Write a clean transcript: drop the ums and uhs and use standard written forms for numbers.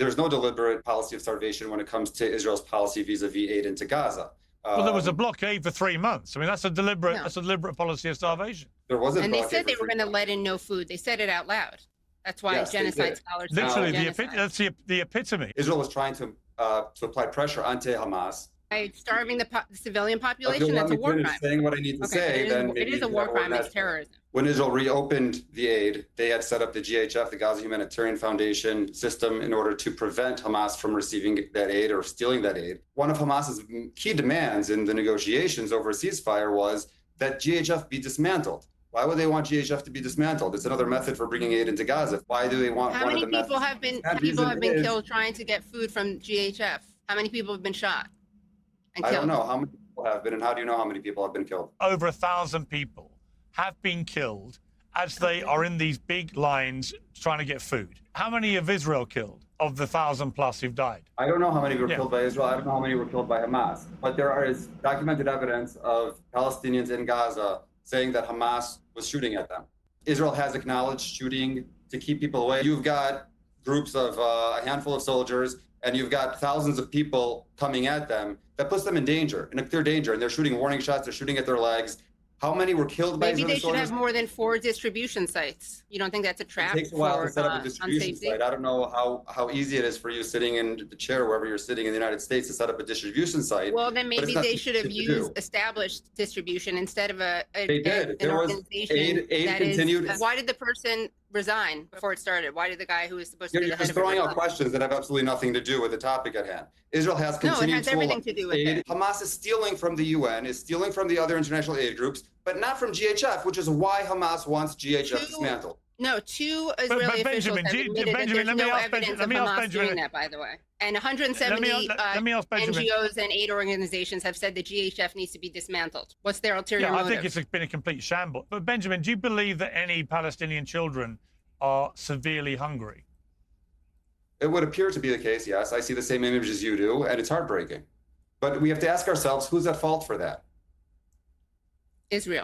there's no deliberate policy of starvation when it comes to Israel's policy vis-a-vis aid into Gaza. Well, there was a blockade for 3 months. I mean, that's a deliberate policy of starvation. There wasn't. And they said they were going to let in no food. They said it out loud. That's why genocide scholars. Literally, that's the epitome. Israel was trying to apply pressure onto Hamas. By starving the civilian population, that's a war crime. Saying what I need to say, then it is a war crime. It's terrorism. When Israel reopened the aid, they had set up the GHF, the Gaza Humanitarian Foundation system, in order to prevent Hamas from receiving that aid or stealing that aid. One of Hamas's key demands in the negotiations over a ceasefire was that GHF be dismantled. Why would they want GHF to be dismantled? It's another method for bringing aid into Gaza. Why do they want? How many people have been killed trying to get food from GHF? How many people have been shot? I don't know how many people have been, and how do you know how many people have been killed? Over 1,000 people have been killed as they are in these big lines trying to get food. How many have Israel killed of the 1,000 plus who've died? I don't know how many were killed by Israel. I don't know how many were killed by Hamas. But there is documented evidence of Palestinians in Gaza saying that Hamas was shooting at them. Israel has acknowledged shooting to keep people away. You've got groups of a handful of soldiers, and you've got thousands of people coming at them. That puts them in danger, in a clear danger, and they're shooting warning shots, they're shooting at their legs. How many were killed by Israeli soldiers? Maybe they should have more than 4 distribution sites. You don't think that's a trap? It takes a while to set up a distribution site. I don't know how easy it is for you sitting in the chair, wherever you're sitting in the United States, to set up a distribution site. Well, then maybe they should have used established distribution instead of an organization. Aid continued. Why did the person resign before it started? Why did the guy who was supposed to be the head of it You're just throwing out questions that have absolutely nothing to do with the topic at hand. Israel has continued it has everything to do with it. Hamas is stealing from the UN, is stealing from the other international aid groups, but not from GHF, which is why Hamas wants GHF dismantled. No, 2 Israeli officials have admitted that there's no evidence of Hamas doing that, by the way. And 170 NGOs and aid organizations have said the GHF needs to be dismantled. What's their ulterior motive? I think it's been a complete shambles. But Benjamin, do you believe that any Palestinian children are severely hungry? It would appear to be the case, yes. I see the same image as you do, and it's heartbreaking. But we have to ask ourselves, who's at fault for that? Israel.